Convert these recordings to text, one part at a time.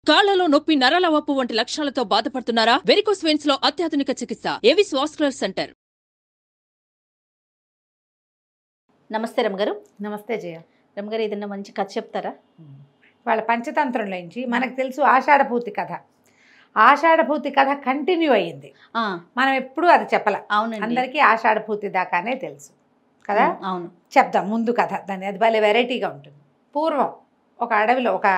కాళ్లలో నొప్పి, నరాల వాపు వంటి లక్షణాలతో బాధపడుతున్నారా? వెరికోస్ వెయిన్స్ లో అత్యాధునిక చికిత్స ఏవిస్ వాస్కులర్ సెంటర్. నమస్తే రమగారు. నమస్తే జయ. రమగారు, ఏదన్నా మంచి కథ చెప్తారా? వాళ్ళ పంచతంత్రంలోంచి మనకు తెలుసు ఆషాఢభూతి కథ. ఆషాఢభూతి కథ కంటిన్యూ అయ్యింది. మనం ఎప్పుడూ అది చెప్పాల. అవునండి, అందరికీ ఆషాఢభూతి దాకానే తెలుసు కదా. అవును, చెప్దాం ముందు కథ. దాన్ని అది భలే వెరైటీగా ఉంటుంది. పూర్వం ఒక అడవిలో ఒక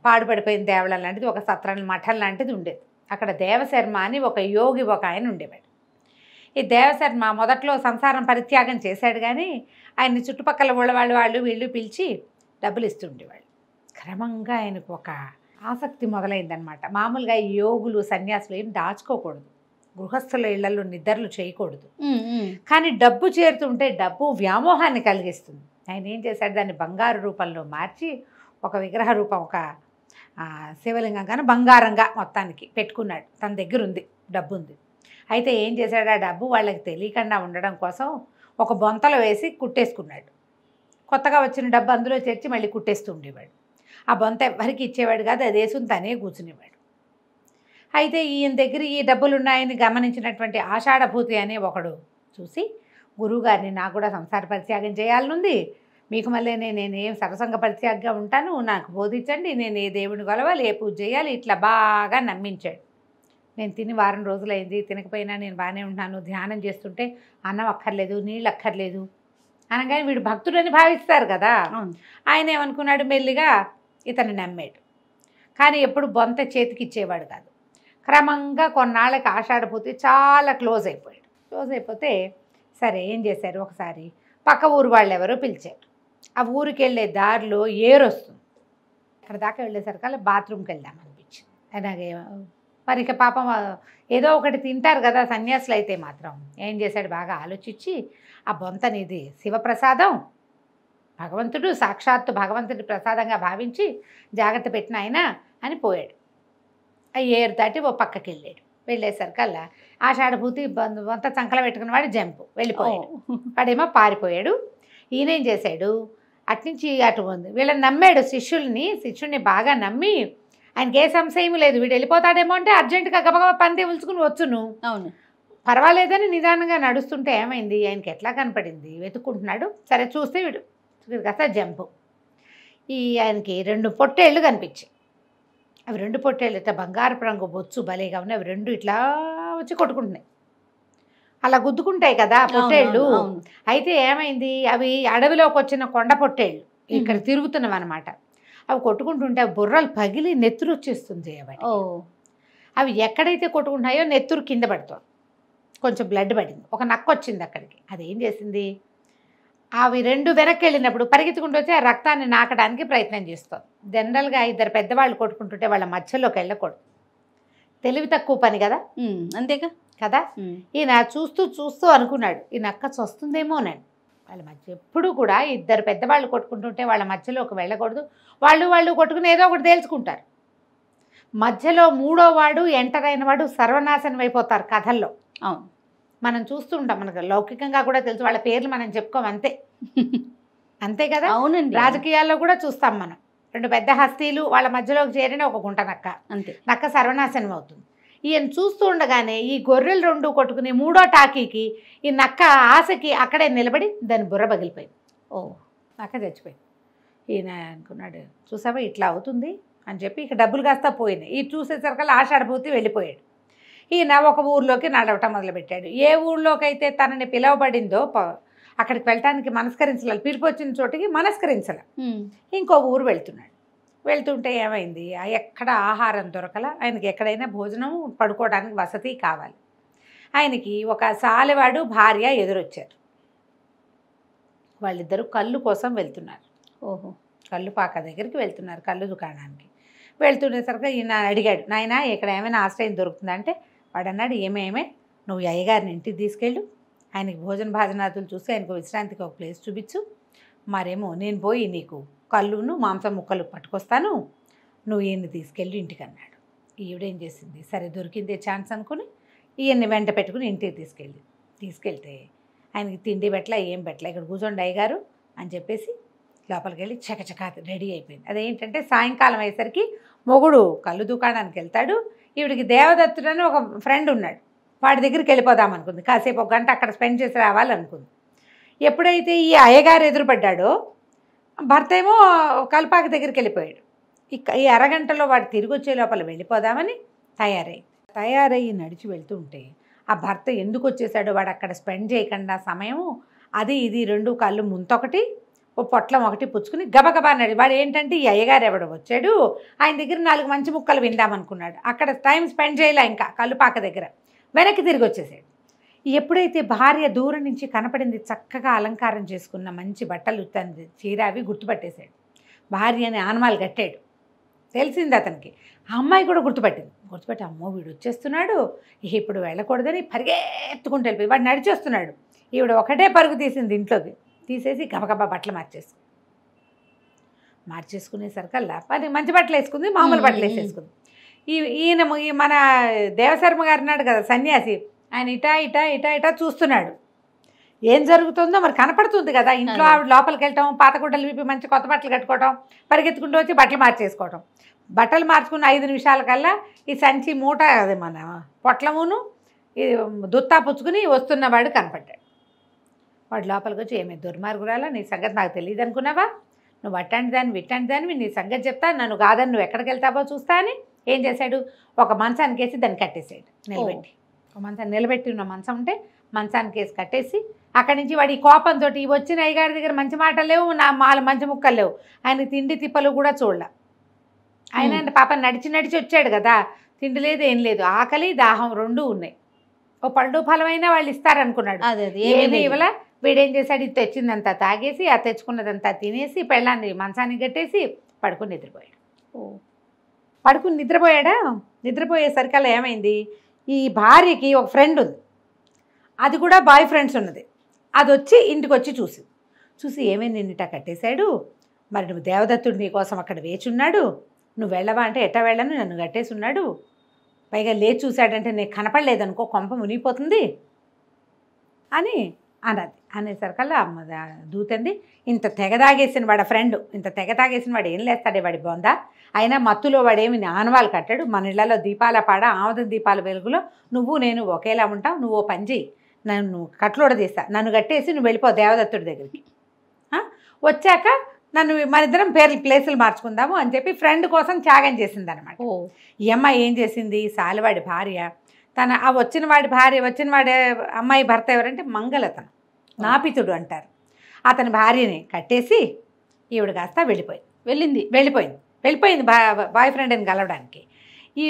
పాడుపడిపోయిన దేవళం లాంటిది, ఒక సత్రం మఠం లాంటిది ఉండేది. అక్కడ దేవశర్మ అని ఒక యోగి ఒక ఆయన ఉండేవాడు. ఈ దేవశర్మ మొదట్లో సంసారం పరిత్యాగం చేశాడు, కానీ ఆయన్ని చుట్టుపక్కల వాళ్ళు వీళ్ళు పిలిచి డబ్బులు ఇస్తుండేవాళ్ళు. క్రమంగా ఆయనకు ఒక ఆసక్తి మొదలైందనమాట. మామూలుగా ఈ యోగులు సన్యాసులు ఏం దాచుకోకూడదు, గృహస్థుల ఇళ్లలో నిద్రలు చేయకూడదు. కానీ డబ్బు చేరుతుంటే డబ్బు వ్యామోహాన్ని కలిగిస్తుంది. ఆయన ఏం చేశాడు, దాన్ని బంగారు రూపంలో మార్చి ఒక విగ్రహ రూపం, ఒక శివలింగంగాను బంగారంగా మొత్తానికి పెట్టుకున్నాడు. తన దగ్గర ఉంది, డబ్బు ఉంది. అయితే ఏం చేశాడు, ఆ డబ్బు వాళ్ళకి తెలియకుండా ఉండడం కోసం ఒక బొంతలో వేసి కుట్టేసుకున్నాడు. కొత్తగా వచ్చిన డబ్బు అందులో చేర్చి మళ్ళీ కుట్టేస్తూ ఉండేవాడు. ఆ బొంత ఎవరికి ఇచ్చేవాడు కాదు, అది వేసుకుని తనే కూర్చునేవాడు. అయితే ఈయన దగ్గర ఈ డబ్బులు ఉన్నాయని గమనించినటువంటి ఆషాఢభూతి అనే ఒకడు చూసి, గురువుగారిని నాకు కూడా సంసార పరిత్యాగం చేయాలనుంది, మీకు మళ్ళీ నేనేం సరసంగ పరిత్యాగంగా ఉంటాను, నాకు బోధించండి, నేను ఏ దేవుని కొలవాలి, ఏ పూజ చేయాలి, ఇట్లా బాగా నమ్మించాడు. నేను తిని వారం రోజులైంది, తినకపోయినా నేను బాగానే ఉంటున్నాను, ధ్యానం చేస్తుంటే అన్నం అక్కర్లేదు, నీళ్ళు అక్కర్లేదు అనగానే వీడు భక్తుడని భావిస్తారు కదా. ఆయన ఏమనుకున్నాడు, మెల్లిగా ఇతను నమ్మాడు. కానీ ఎప్పుడు బొంత చేతికి ఇచ్చేవాడు కాదు. క్రమంగా కొన్నాళ్ళకి ఆషాఢభూతి చాలా క్లోజ్ అయిపోతే సరే ఏం చేశారు, ఒకసారి పక్క ఊరు వాళ్ళు ఎవరో పిలిచారు. ఆ ఊరికి వెళ్ళే దారిలో ఏరొస్తుంది. అక్కడ దాకా వెళ్ళేసరికి బాత్రూమ్కి వెళ్దాం అనిపించింది. అలాగే మరి ఇక పాపం ఏదో ఒకటి తింటారు కదా సన్యాసులు అయితే మాత్రం. ఏం చేశాడు, బాగా ఆలోచించి ఆ బొంతనిది శివప్రసాదం, భగవంతుడు సాక్షాత్తు భగవంతుడి ప్రసాదంగా భావించి జాగ్రత్త పెట్టిన ఆయన అని పోయాడు. ఆ ఏరు దాటి ఓ పక్కకి వెళ్ళేసరికల్లా ఆషాఢభూతి బొంత చంకల పెట్టుకున్నవాడు జంపు వెళ్ళిపోయాడు. వాడేమో పారిపోయాడు. ఈయనేం చేశాడు, అట్నుంచి అటు ఉంది వీళ్ళని నమ్మాడు, శిష్యుల్ని బాగా నమ్మి ఆయనకి ఏ సంశయం లేదు, వీడు వెళ్ళిపోతాడేమో అంటే అర్జెంటుగా గబగబా పని తెవుల్చుకుని వచ్చును. అవును, పర్వాలేదని నిదానంగా నడుస్తుంటే ఏమైంది, ఆయనకి ఎట్లా కనపడింది, వెతుక్కుంటున్నాడు. సరే చూస్తే వీడు కాస్త జంపు. ఆయనకి 2 పొట్టేళ్ళు కనిపించాయి. అవి 2 పొట్టేళ్ళు ఇట్లా బంగారపు రంగు బొచ్చు భలేగా ఉన్నాయి. అవి 2 ఇట్లా వచ్చి కొట్టుకుంటున్నాయి. అలా గుద్దుకుంటాయి కదా పొట్టేళ్ళు. అయితే ఏమైంది, అవి అడవిలోకి వచ్చిన కొండ పొట్టేళ్ళు ఇక్కడ తిరుగుతున్నాం అనమాట. అవి కొట్టుకుంటుంటే అవి బుర్రలు పగిలి నెత్తురు వచ్చేస్తుంది. అవి ఎక్కడైతే కొట్టుకుంటున్నాయో నెత్తురు కింద పడుతుంది, కొంచెం బ్లడ్ పడింది, ఒక నక్క వచ్చింది అక్కడికి. అది ఏం చేసింది, అవి 2 వెనక్కి వెళ్ళినప్పుడు పరిగెత్తుకుంటూ వచ్చి ఆ రక్తాన్ని నాకడానికి ప్రయత్నం చేస్తుంది. జనరల్గా 2 పెద్దవాళ్ళు కొట్టుకుంటుంటే వాళ్ళ మధ్యలోకి వెళ్ళకూడదు, తెలివి తక్కువ పని కదా. అంతేగా కదా. ఈయన చూస్తూ అనుకున్నాడు, ఈ నక్క చస్తుందేమోనని. వాళ్ళ మధ్య ఎప్పుడు కూడా 2 పెద్దవాళ్ళు కొట్టుకుంటుంటే వాళ్ళ మధ్యలోకి వెళ్ళకూడదు. వాళ్ళు కొట్టుకుని ఏదో ఒకటి తేల్చుకుంటారు. మధ్యలో 3వ వాడు ఎంటర్ అయిన వాడు సర్వనాశనం అయిపోతారు కథల్లో. అవును, మనం చూస్తూ ఉంటాం, మనకు లౌకికంగా కూడా తెలుసు. వాళ్ళ పేర్లు మనం చెప్పుకోం, అంతే కదా. అవునండి, రాజకీయాల్లో కూడా చూస్తాం మనం. 2 పెద్ద హస్తీలు వాళ్ళ మధ్యలోకి చేరిన ఒక గుంట నక్క, అంతే, నక్క సర్వనాశనం అవుతుంది. ఈయన చూస్తూ ఉండగానే ఈ గొర్రెలు 2 కొట్టుకుని 3వ టాకీకి ఈ నక్క ఆశకి అక్కడే నిలబడి దాని బుర్ర పగిలిపోయింది. నక్క చచ్చిపోయింది. ఈయన అనుకున్నాడు, చూసావా ఇట్లా అవుతుంది అని చెప్పి ఇక డబ్బులు కాస్తా పోయినాయి. ఈ చూసేసరికల్లా ఆషాఢభూతి వెళ్ళిపోయాడు. ఈయన ఒక ఊర్లోకి నడవటం మొదలుపెట్టాడు. ఏ ఊళ్ళోకైతే తనని పిలువబడిందో అక్కడికి వెళ్ళటానికి మనస్కరించాలి, పిలుపు వచ్చిన చోటికి మనస్కరించాలి. ఇంకో ఊరు వెళ్తుంటే ఏమైంది, ఎక్కడ ఆహారం దొరకల. ఆయనకి ఎక్కడైనా భోజనం, పడుకోవడానికి వసతి కావాలి. ఆయనకి ఒక సాలెవాడు భార్య ఎదురొచ్చారు. వాళ్ళిద్దరూ కళ్ళు కోసం వెళ్తున్నారు. కళ్ళు పాక దగ్గరికి వెళ్తున్నారు, కళ్ళు దుకాణానికి. వెళ్తుండేసరికి ఈయన అడిగాడు, నాయనా ఇక్కడ ఏమైనా ఆశ్రయం దొరుకుతుందంటే వాడు అన్నాడు, ఏమేమే నువ్వు అయ్యగారిని ఇంటికి తీసుకెళ్ళు, ఆయనకి భాజనాదులు చూసి ఆయనకు విశ్రాంతికి ఒక ప్లేస్ చూపించు, మరేమో నేను పోయి నీకు కళ్ళును మాంసం ముక్కలు పట్టుకొస్తాను, నువ్వు ఈయన్ని తీసుకెళ్ళి ఇంటికి అన్నాడు. ఈవిడేం చేసింది, సరే దొరికిందే ఛాన్స్ అనుకుని ఈయన్ని వెంట పెట్టుకుని ఇంటికి తీసుకెళ్తే ఆయనకి తిండి పెట్టలా, ఏం పెట్టలే. ఇక్కడ కూర్చోండి అయ్యగారు అని చెప్పేసి లోపలికి వెళ్ళి చకచకా రెడీ అయిపోయింది. అదేంటంటే సాయంకాలం అయ్యేసరికి మొగుడు కళ్ళు దుకాణానికి వెళ్తాడు. ఈవిడికి దేవదత్తుడు అని ఒక ఫ్రెండ్ ఉన్నాడు, వాడి దగ్గరికి వెళ్ళిపోదాం అనుకుంది. కాసేపు ఒక గంట అక్కడ స్పెండ్ చేసి రావాలనుకుంది. ఎప్పుడైతే ఈ అయ్యగారు ఎదురుపడ్డాడో భర్త ఏమో కల్పాక దగ్గరికి వెళ్ళిపోయాడు. ఈ అరగంటలో వాడు తిరిగి వచ్చే లోపల వెళ్ళిపోదామని తయారయ్యి నడిచి వెళ్తూ ఉంటే ఆ భర్త ఎందుకు వచ్చేసాడో వాడు అక్కడ స్పెండ్ చేయకుండా సమయం అది ఇది 2 కళ్ళు ముంతొకటి ఓ పొట్లం ఒకటి పుచ్చుకుని గబగబా వాడు ఏంటంటే ఈ అయ్యగారు ఎవడో వచ్చాడు, ఆయన దగ్గర 4 మంచి ముక్కలు విందామనుకున్నాడు. అక్కడ టైం స్పెండ్ చేయలే, ఇంకా కళ్ళుపాక దగ్గర వెనక్కి తిరిగి వచ్చేసాడు. ఎప్పుడైతే భార్య దూరం నుంచి కనపడింది, చక్కగా అలంకారం చేసుకున్న మంచి బట్టలు తన చీర అవి గుర్తుపట్టేశాడు. భార్యని ఆనమాలు కట్టాడు, తెలిసింది అతనికి. ఆ అమ్మాయి కూడా గుర్తుపట్టి అమ్మో వీడు వచ్చేస్తున్నాడు, ఇప్పుడు వెళ్ళకూడదని పరిగెత్తుకుంటూ వెళ్ళిపోయి వాడు నడిచేస్తున్నాడు. ఈవిడ ఒకటే పరుగు తీసింది ఇంట్లోకి, తీసేసి గబగబా బట్టలు మార్చేసుకునేసరికల్లా మంచి బట్టలు వేసుకుంది, మామూలు బట్టలు వేసేసుకుంది. ఈయన మన దేవశర్మ గారు ఉన్నాడు కదా సన్యాసి, ఆయన ఇటా ఇటా ఇటా ఇటా చూస్తున్నాడు. ఏం జరుగుతుందో మరి కనపడుతుంది కదా. ఇంట్లో ఆవిడ లోపలికి వెళ్ళటం, పాత గుడ్డలు విప్పి మంచి కొత్త బట్టలు కట్టుకోవటం, పరిగెత్తుకుంటూ వచ్చి బట్టలు మార్చేసుకోవటం. బట్టలు మార్చుకున్న 5 నిమిషాల కల్లా ఈ సంచి మూట అదే మన పొట్లమును ఈ దుత్తా పుచ్చుకుని వస్తున్నవాడు కనపడ్డాడు. వాడు లోపలికి వచ్చి ఏమే దుర్మార్గురాలా, నీ సంగతి నాకు తెలియదు అనుకున్నావా, నువ్వు అట్టంటి దానివి నీ సంగతి చెప్తా, నన్ను కాదని నువ్వు ఎక్కడికి వెళ్తావో చూస్తా అని ఏం చేశాడు, ఒక మంచానికి వేసి దాన్ని కట్టేసాడు. నిలబెట్టి ఉన్న మంచం ఉంటే మంచానికి వేసి కట్టేసి అక్కడి నుంచి వాడి కోపంతో వచ్చిన అయ్యగారి దగ్గర మంచి మాటలు లేవు, నా మంచి ముక్కలు లేవు, ఆయన తిండి తిప్పలు కూడా చూడలే. ఆయన పాప నడిచి వచ్చాడు కదా, తిండి లేదు ఏం లేదు, ఆకలి దాహం 2 ఉన్నాయి. ఓ పళ్ళు ఫలమైనా వాళ్ళు ఇస్తారనుకున్నాడు, ఏమీ ఇవ్వలా. వీడేం చేశాడు, ఇది తెచ్చిందంతా తాగేసి ఆ తెచ్చుకున్నదంతా తినేసి పెళ్ళాన్ని మంచానికి కట్టేసి పడుకుని నిద్రపోయాడా. నిద్రపోయేసరికి అలా ఏమైంది, ఈ భార్యకి ఒక ఫ్రెండ్ ఉంది, అది కూడా బాయ్ ఫ్రెండ్స్ ఉన్నది. అది వచ్చి ఇంటికి వచ్చి చూసి ఏమైంది, నిన్నిటా కట్టేశాడు, మరి నువ్వు దేవదత్తుడు నీ కోసం అక్కడ వేచున్నాడు, నువ్వు వెళ్ళవా అంటే ఎట్ట వెళ్ళను, నన్ను కట్టేసి ఉన్నాడు, పైగా లేచి చూశాడంటే నేను కనపడలేదనుకో కొంప మునిగిపోతుంది అని అన్నది. అనేసరికల్లా అమ్మ దూతంది, ఇంత తెగదాగేసిన వాడు ఫ్రెండ్, ఇంత తెగదాగేసిన వాడు ఏం లేస్తాడే వాడి బొందా, అయినా మత్తులో వాడేమి ఆనవాళ్ళు కట్టాడు, మన ఇళ్లలో దీపాల పాడ ఆమదం దీపాల వెలుగులో నువ్వు నేను ఒకేలా ఉంటావు, నువ్వు ఓ పని చెయ్యి, నన్ను కట్లోడదీస్తా, నన్ను కట్టేసి నువ్వు వెళ్ళిపో దేవదత్తుడి దగ్గరికి, వచ్చాక నన్ను మనిద్దరం ప్లేసులు మార్చుకుందాము అని చెప్పి ఫ్రెండ్ కోసం త్యాగం చేసింది అనమాట. ఈ అమ్మాయి ఏం చేసింది, సాలివాడి భార్య తన వచ్చిన వాడి అమ్మాయి భర్త ఎవరంటే మంగళతను నాపితుడు అంటారు, అతని భార్యని కట్టేసి ఈవిడ కాస్త వెళ్ళిపోయింది బాయ్ ఫ్రెండ్ని కలవడానికి. ఈ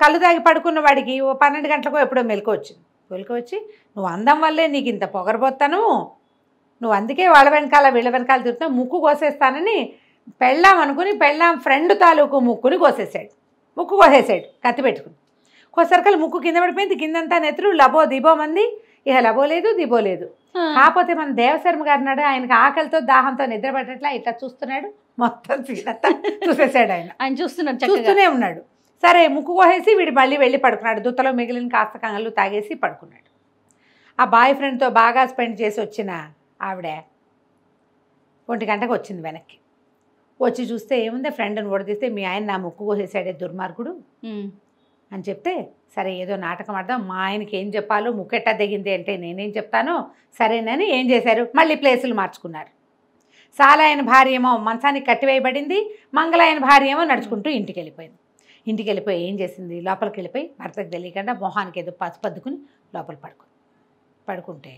కళ్ళు తాగి పడుకున్న వాడికి ఓ 12 గంటలకో ఎప్పుడో మెలకు వచ్చి నువ్వు అందం వల్లే నీకు ఇంత పొగరబోతాను, నువ్వు అందుకే వాళ్ళ వెనకాల వీళ్ళ వెనకాల తిరుగుతావు, ముక్కు కోసేస్తానని పెళ్ళాం అనుకుని ఫ్రెండ్ తాలూకు ముక్కు కోసేసాడు కత్తి పెట్టుకుని. కోసరికలు ముక్కు కింద పడిపోయింది, కిందంతా నెత్తురు, లబో దిబో మంది, ఇక లబో లేదు దిబో లేదు. కాకపోతే మన దేవశర్మ గారు నాడు ఆయనకి ఆకలితో దాహంతో నిద్ర పట్టట్లా ఇట్లా చూస్తున్నాడు, మొత్తం సీనంతా చూసేసాడు. ఆయన చూస్తూనే ఉన్నాడు. సరే ముక్కు కోసేసి వీడు మళ్ళీ వెళ్ళి పడుకున్నాడు, దుత్తలో మిగిలిన కాస్త కంగలు తాగేసి పడుకున్నాడు. ఆ బాయ్ ఫ్రెండ్తో బాగా స్పెండ్ చేసి వచ్చిన ఆవిడ 1 గంటకు వచ్చింది వెనక్కి. వచ్చి చూస్తే ఏముంది, ఫ్రెండ్ని ఓడదీస్తే మీ ఆయన నా ముక్కు కోసేసాడే దుర్మార్గుడు అని చెప్తే, సరే ఏదో నాటకం ఆడదాం, మా ఆయనకి ఏం చెప్పాలో ముక్కెట్టా దిగింది అంటే నేనేం చెప్తానో సరేనని ఏం చేశారు, మళ్ళీ ప్లేసులు మార్చుకున్నారు. సాలాయన భార్య ఏమో మంచానికి కట్టివేయబడింది, మంగళాయన భార్య ఏమో నడుచుకుంటూ ఇంటికి వెళ్ళిపోయి ఏం చేసింది, లోపలికి వెళ్ళిపోయి భర్తకు తెలియకుండా మొహానికి ఏదో పసుపద్దుకుని లోపల పడుకుంటే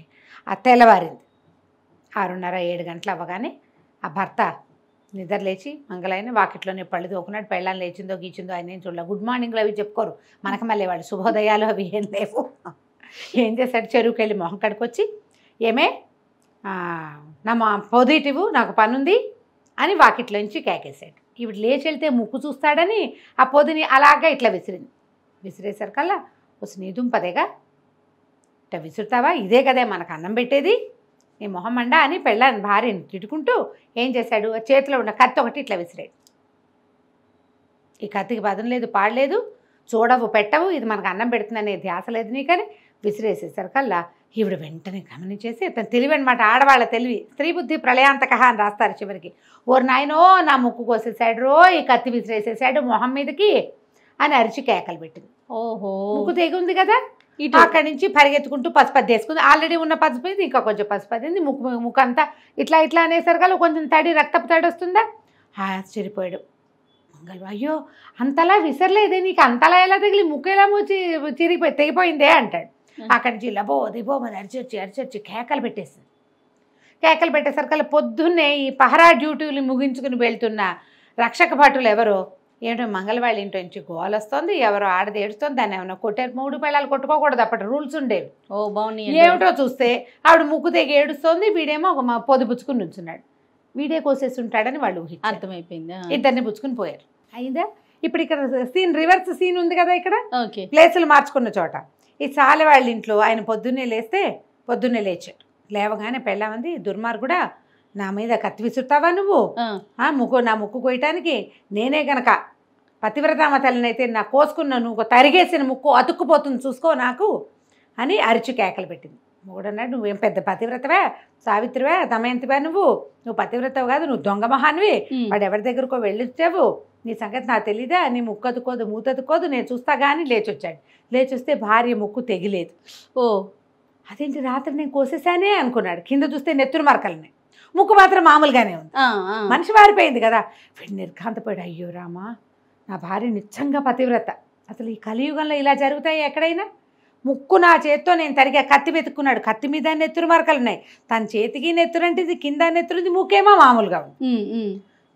ఆ తెల్లవారింది. 6:30-7 గంటలు అవ్వగానే ఆ భర్త నిద్ర లేచి మంగళాయన వాకిట్లోనే పళ్ళు తోకున్నాడు. పెళ్ళాన్ని లేచిందో గీచిందో ఆయన ఏం చూడలే. గుడ్ మార్నింగ్లు అవి చెప్పుకోరు మనకు, మళ్ళీ వాళ్ళు శుభోదయాలు అవి ఏం లేవు. ఏం చేశాడు, చెరువుకి వెళ్ళి మొహం కడుకొచ్చి ఏమే నా పొదిటివు నాకు పనుంది అని వాకిట్లోంచి కేకేశాడు. ఈవిడ లేచి వెళ్తే ముక్కు చూస్తాడని ఆ పొదిని అలాగా ఇట్లా విసిరేసరికల్లా వస్తుంది, నీ దుంపదేగా ఇట్లా విసురుతావా, ఇదే కదే మనకు అన్నం పెట్టేది, నీ మొహం మండా అని పెళ్ళాన్ని భార్యని తిట్టుకుంటూ ఏం చేశాడు, చేతిలో ఉన్న కత్తి ఒకటి ఇట్లా విసిరాడు. ఈ కత్తికి పదం లేదు పాడలేదు, చూడవు పెట్టవు, ఇది మనకు అన్నం పెడుతుందనే ధ్యాస లేదు నీకని విసిరేసేసరికల్లా ఈవిడ వెంటనే గమనించేసి తను తెలివి అనమాట, ఆడవాళ్ళ తెలివి, స్త్రీ బుద్ధి ప్రళయాంతక అని రాస్తారు చివరికి. ఓరు నాయనో నా ముక్కు కోసేసాడు రో, ఈ కత్తి విసిరేసేసాడు మొహం మీదకి అని అరిచి కేకలు పెట్టింది. ఓహో, ముక్కు తెగి ఉంది కదా, అక్కడి నుంచి పరిగెత్తుకుంటూ పసుపద్ది వేసుకుంది. ఆల్రెడీ ఉన్న పసుపు ఇది ఇంకా కొంచెం పసుపద్దింది. ముక్కు అంతా ఇట్లా ఇట్లా అనేసరికల్లా కొంచెం తడి, రక్తపు తడి వస్తుందా. ఆశ్చర్యపోయాడు మంగళ. అయ్యో అంతలా విసరలేదే, నీకు అంతలా ఎలా తగిలి, ముక్కు ఎలా తెగిపోయిందే అంటాడు. అక్కడి నుంచి లబో దిబో మరి అరిచొచ్చి కేకలు పెట్టేసింది. కేకలు పెట్టేసరికల్లా పొద్దున్నే ఈ పహరా డ్యూటీలు ముగించుకుని వెళ్తున్న రక్షక భటులు ఎవరో, ఏమిటో మంగళవాళ్ళ ఇంటి నుంచి గోల వస్తుంది, ఎవరో ఆడది ఏడుస్తుంది, దాన్ని ఏమన్నా కొట్టారు. 3 పిల్లలు కొట్టుకోకూడదు, అప్పటి రూల్స్ ఉండేవి. ఓ బాగుంది. ఏమిటో చూస్తే ఆవిడ ముక్కు తెగి ఏడుస్తోంది, వీడేమో ఒక పొదుపుచ్చుకుని నుంచున్నాడు. వీడే కోసేసి ఉంటాడని వాళ్ళు అర్థమైపోయింది. ఇద్దరిని పుచ్చుకుని పోయారు. అయిందా? ఇప్పుడు ఇక్కడ సీన్ రివర్స్ సీన్ ఉంది కదా, ఇక్కడ ఓకే ప్లేసులు మార్చుకున్న చోట ఈ చాల వాళ్ళ ఇంట్లో ఆయన పొద్దున్నే లేచాడు. లేవగానే పెళ్ళామంది, దుర్మార్గుడా నా మీద కత్తి విసురుతావా నువ్వు, నా ముక్కు కొయ్యటానికి, నేనే గనక పతివ్రతామ తల్లినైతే నా కోసుకున్న నువ్వు తరిగేసిన ముక్కు అతుక్కుపోతుంది చూసుకో నాకు అని అరిచి కేకలు పెట్టింది. మొగుడన్నాడు, నువ్వేం పెద్ద పతివ్రతవే, సావిత్రివే, దమయంతివే, నువ్వు పతివ్రతవు కాదు, నువ్వు దొంగ మహాన్వి, వాడు ఎవరి దగ్గరకో వెళ్ళొచ్చావు, నీ సంగతి నాకు తెలీదా, నీ ముక్కు అతుక్కోదు మూతతుక్కోదు, నేను చూస్తా కానీ లేచొచ్చాడు. లేచొస్తే భార్య ముక్కు తెగిలేదు. ఓ అదేంటి రాత్రి నేను కోసేసానే అనుకున్నాడు. కింద చూస్తే నెత్తురు మరకలనే, ముక్కు మాత్రం మామూలుగానే ఉంది. మనిషి మారిపోయింది కదా. వీడు నిర్ఘాంతపోయాడు. అయ్యో రామా, నా భార్య నిజంగా పతివ్రత, అసలు ఈ కలియుగంలో ఇలా జరుగుతాయి ఎక్కడైనా? ముక్కు నా చేత్తో నేను తరిగా కత్తి వెతుక్కున్నాడు, కత్తి మీద నెత్తురు మరకలు ఉన్నాయి, తన చేతికి నెత్తురంటే ఇది కింద నెత్తురుంది, ముక్కేమో మామూలుగా ఉంది.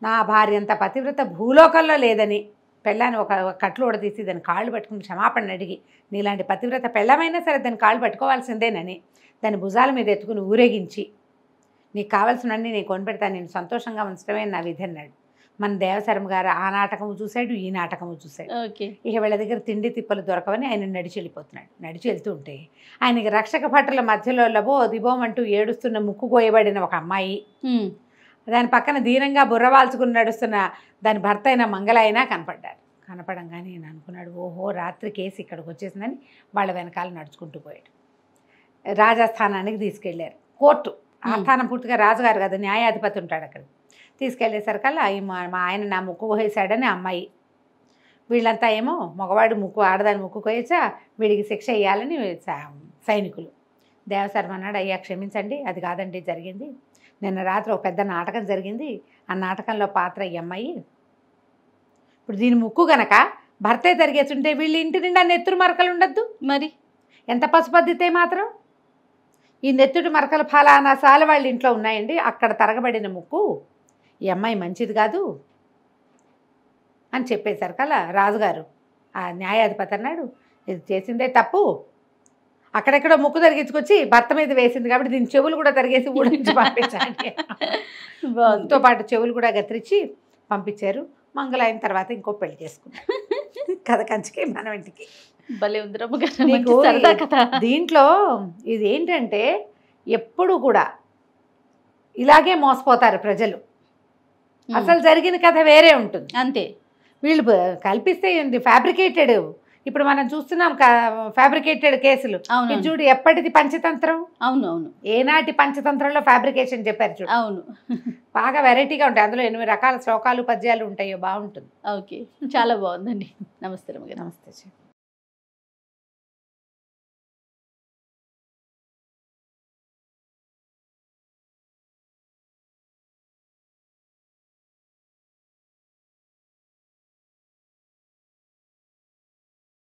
నా భార్య అంత పతివ్రత భూలోకంలో లేదని పెళ్ళాన్ని ఒక కట్లు ఉడదీసి దాని కాళ్ళు పట్టుకుని క్షమాపణ అడిగి, నీలాంటి పతివ్రత పెళ్ళమైనా సరే దాని కాళ్ళు పట్టుకోవాల్సిందేనని దాని భుజాల మీద ఎత్తుకుని ఊరేగించి, నీకు కావాల్సినవన్నీ నేను కొనిపెడతాను, నేను సంతోషంగా ఉంచడమే నా విధి అన్నాడు. మన దేవశర్మ గారు ఆ నాటకము చూశాడు, ఈ నాటకము చూశాడు. ఇక వీళ్ళ దగ్గర తిండి తిప్పలు దొరకవని ఆయన నడిచి వెళ్ళిపోతున్నాడు. నడిచి వెళ్తూ ఉంటే ఆయనకి రక్షక భటుల మధ్యలో లబో దిబోమంటూ ఏడుస్తున్న ముక్కు కోయబడిన ఒక అమ్మాయి, దాని పక్కన దీనంగా బుర్రవాల్చుకుని నడుస్తున్న దాని భర్త అయిన మంగళ అయినా కనపడ్డారు. కనపడంగానే నేను అనుకున్నాడు, ఓహో రాత్రి కేసు ఇక్కడికి వచ్చేసిందని వాళ్ళ వెనకాల నడుచుకుంటూ పోయాడు. రాజస్థానానికి తీసుకెళ్లారు. కోర్టు ఆస్థానం పూర్తిగా రాజుగారు కదా, న్యాయాధిపతి ఉంటాడు అక్కడ. తీసుకెళ్లేసరికల్లా మా ఆయన నా ముక్కు కోసేశాడని అమ్మాయి, వీళ్ళంతా ఏమో మగవాడు ముక్కు ఆడదాని ముక్కు కోయచ్చా, వీడికి శిక్ష వేయాలని సైనికులు. దేవశర్మ అన్నాడు, అయ్యా క్షమించండి, అది కాదండి జరిగింది, నిన్న రాత్రి ఒక పెద్ద నాటకం జరిగింది, ఆ నాటకంలో పాత్ర ఈ అమ్మాయి. ఇప్పుడు దీని ముక్కు గనక భర్తే తరిగేస్తుంటే వీళ్ళు ఇంటి నిండా నెత్తురు మరకలు ఉండద్దు, మరి ఎంత పసుపద్దితే మాత్రం. ఈ నెత్తుటి మరకలు ఫలానా సాల వాళ్ళ ఇంట్లో ఉన్నాయండి, అక్కడ తరగబడిన ముక్కు, ఈ అమ్మాయి మంచిది కాదు అని చెప్పేసరికల్లా రాజుగారు ఆ న్యాయాధిపతి అన్నాడు, ఇది చేసిందే తప్పు, అక్కడెక్కడో ముక్కు తరిగించుకొచ్చి భర్త మీద వేసింది కాబట్టి దీని చెవులు కూడా తరిగేసి ఊడించి పంపించండి. తో పాటు చెవులు కూడా గతిరించి పంపించారు. మంగళ అయిన తర్వాత ఇంకో పెళ్లి చేసుకున్నారు. కథ కంచికి మనం ఇంటికి. భలే ఉంది నీకు దీంట్లో ఇది ఏంటంటే ఎప్పుడు కూడా ఇలాగే మోసపోతారు ప్రజలు. అసలు జరిగిన కథ వేరే ఉంటుంది అంతే. వీళ్ళు కల్పిస్తే ఫ్యాబ్రికేటెడ్. ఇప్పుడు మనం చూస్తున్నాం ఫ్యాబ్రికేటెడ్ కేసులు. చూడు ఎప్పటిది పంచతంత్రం. అవును అవును, ఏనాటి పంచతంత్రంలో ఫ్యాబ్రికేషన్ చెప్పారు చూడు. అవును, బాగా వెరైటీగా ఉంటాయి. అందులో 8 రకాల శ్లోకాలు పద్యాలు ఉంటాయో బాగుంటుంది. ఓకే, చాలా బాగుందండి. నమస్తే రమగారు. నమస్తే.